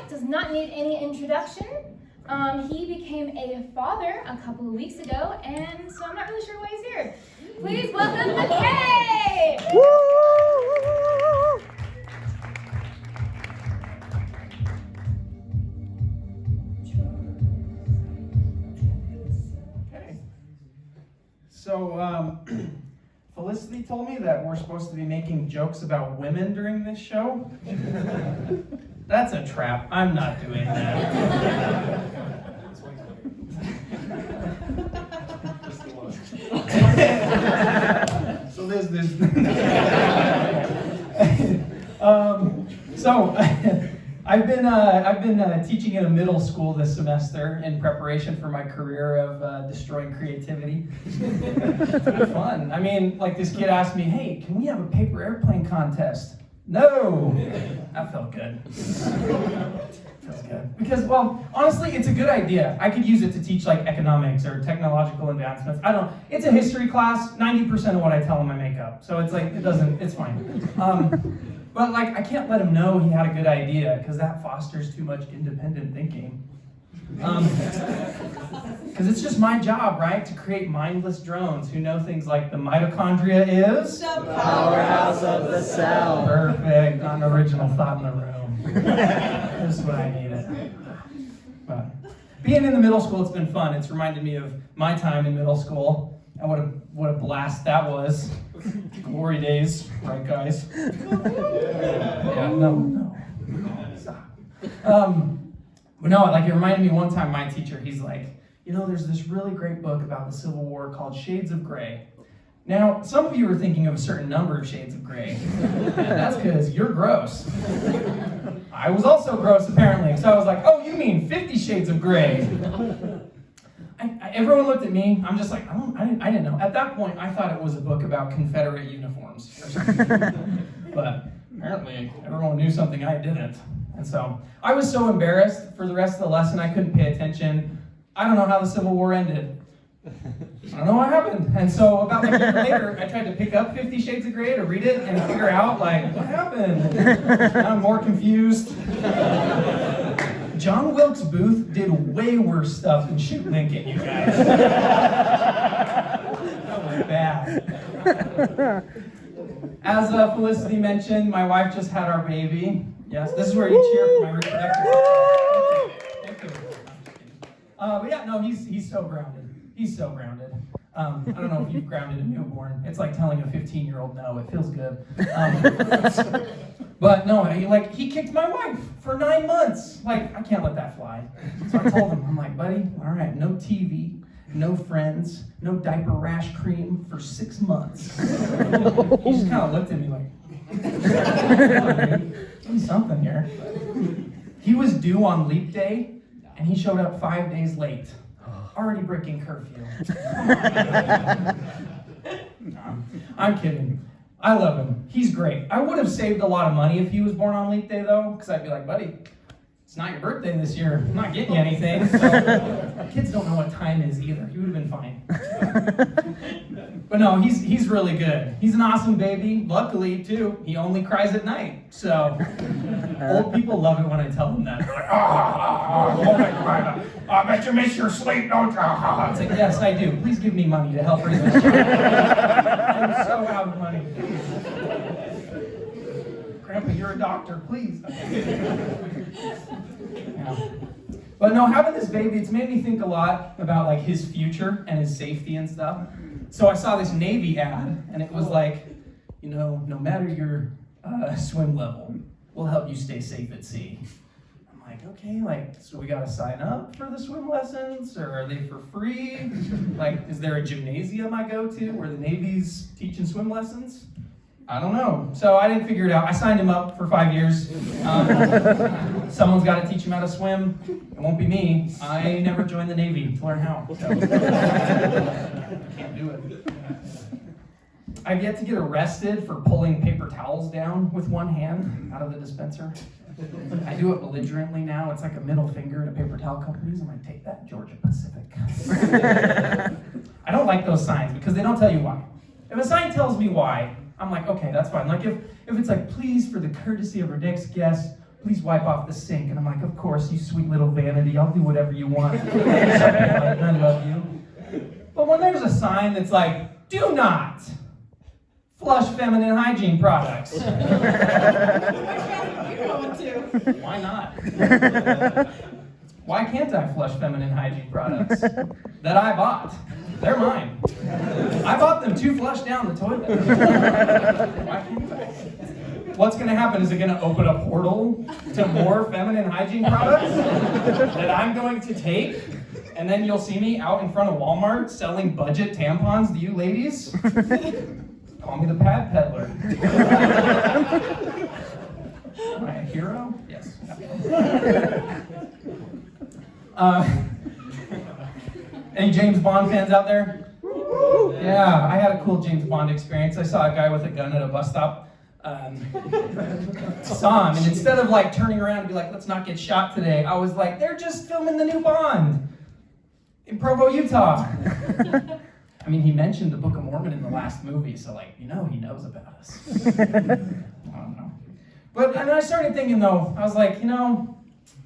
does not need any introduction. He became a father a couple of weeks ago, and so I'm not really sure why he's here. Please welcome McKay! Okay. So, Felicity told me that we're supposed to be making jokes about women during this show. That's a trap. I'm not doing that. So there's this. I've been teaching in a middle school this semester in preparation for my career of destroying creativity. It's been fun. I mean, like this kid asked me, "Hey, can we have a paper airplane contest?" No, that felt good. Feels good. Because, well, honestly, it's a good idea. I could use it to teach like economics or technological advancements. I don't know. It's a history class. 90% of what I tell him I make up. So it's like, it's fine. But like, I can't let him know he had a good idea because that fosters too much independent thinking. Because it's just my job, right, to create mindless drones who know things like the mitochondria is the powerhouse of the cell. Perfect, not an original thought in the room. That's what I needed. But being in the middle school, it's been fun. It's reminded me of my time in middle school and what a blast that was. Glory days, right, guys? Yeah, no. Stop. But no, like it reminded me one time, my teacher, he's like, you know, there's this really great book about the Civil War called Shades of Grey. Now, some of you are thinking of a certain number of shades of gray, and that's because you're gross. I was also gross, apparently, so I was like, oh, you mean 50 Shades of Grey. Everyone looked at me, I'm just like, I didn't know. At that point, I thought it was a book about Confederate uniforms or something. But apparently, everyone knew something I didn't. And so, I was so embarrassed for the rest of the lesson, I couldn't pay attention. I don't know how the Civil War ended. I don't know what happened. And so about a year later, I tried to pick up 50 Shades of Grey to read it and figure out, like, what happened? Now I'm more confused. John Wilkes Booth did way worse stuff than shoot Lincoln, you guys. That was bad. As Felicity mentioned, my wife just had our baby. Yes, this is where you cheer for my reproductive system. Thank you. But yeah, no, he's so grounded. He's so grounded. I don't know if you've grounded a newborn. It's like telling a 15-year-old no. It feels good. But no, he kicked my wife for 9 months. Like, I can't let that fly. So I told him, I'm like, buddy, all right, no TV, no friends, no diaper rash cream for 6 months. He just kind of looked at me like, doing something here. He was due on leap day, and he showed up 5 days late. Already breaking curfew. No, I'm kidding. I love him. He's great. I would have saved a lot of money if he was born on leap day, though, because I'd be like, buddy, it's not your birthday this year. I'm not getting you anything. So, kids don't know what time is either. He would have been fine. But no, he's really good. He's an awesome baby. Luckily, too, he only cries at night. So old people love it when I tell them that. They're like, I bet you miss your sleep, don't you? It's like, yes, I do. Please give me money to help raise this child. I'm so out of money. Grandpa, you're a doctor, please. Yeah. But no, having this baby, it's made me think a lot about like his future and his safety and stuff. So I saw this Navy ad, and it was like, you know, no matter your swim level, we'll help you stay safe at sea. I'm like, okay, like, so we gotta sign up for the swim lessons, or are they for free? Like, is there a gymnasium I go to where the Navy's teaching swim lessons? I don't know. So I didn't figure it out. I signed him up for 5 years. Someone's got to teach him how to swim. It won't be me. I never joined the Navy to learn how. So. Can't do it. I've yet to get arrested for pulling paper towels down with one hand out of the dispenser. I do it belligerently now. It's like a middle finger to paper towel companies. I'm like, take that, Georgia Pacific. I don't like those signs because they don't tell you why. If a sign tells me why, I'm like, okay, that's fine. Like if it's like, please, for the courtesy of our next guest, please wipe off the sink. And I'm like, of course, you sweet little vanity. I'll do whatever you want. I love you. But when there's a sign that's like, do not flush feminine hygiene products. Why not? Why can't I flush feminine hygiene products that I bought? They're mine. I bought them to flush down the toilet. Why can't I? What's going to happen? Is it going to open a portal to more feminine hygiene products that I'm going to take? And then you'll see me out in front of Walmart selling budget tampons to you ladies? Call me the pad peddler. Am I a hero? Yes. Any James Bond fans out there? Yeah, I had a cool James Bond experience. I saw a guy with a gun at a bus stop. Saw him, and instead of like turning around and be like, let's not get shot today, I was like, they're just filming the new Bond in Provo, Utah. I mean, he mentioned the Book of Mormon in the last movie, so like, he knows about us. I don't know. But and I started thinking though, I was like,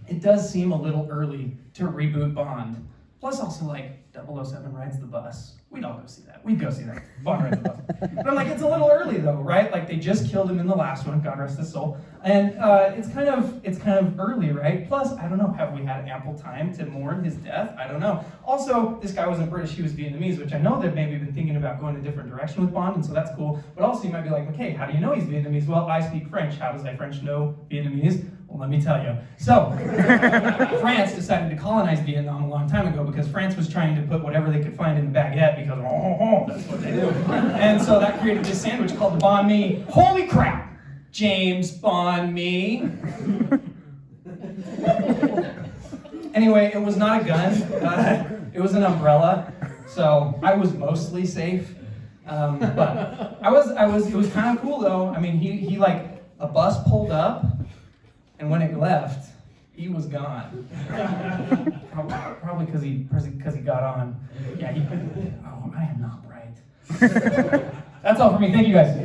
it does seem a little early to reboot Bond. Plus also like 007 rides the bus. We'd all go see that. We'd go see that. Bond rides the bus. But I'm like, it's a little early though, right? Like they just killed him in the last one, God rest his soul. And it's kind of early, right? Plus, I don't know, have we had ample time to mourn his death? I don't know. Also, this guy wasn't British, he was Vietnamese, which I know they've maybe been thinking about going a different direction with Bond, and so that's cool. But also you might be like, okay, how do you know he's Vietnamese? Well, I speak French. How does my French know Vietnamese? Well, let me tell you. So, France decided to colonize Vietnam a long time ago because France was trying to put whatever they could find in the baguette because, that's what they do. And so that created this sandwich called the banh mi. Holy crap! James Bond me. Anyway, it was not a gun. It was an umbrella. So I was mostly safe. But it was kind of cool though. I mean, he like, a bus pulled up, and when it left, he was gone. Probably because he got on. Yeah, I am not bright. That's all for me. Thank you guys.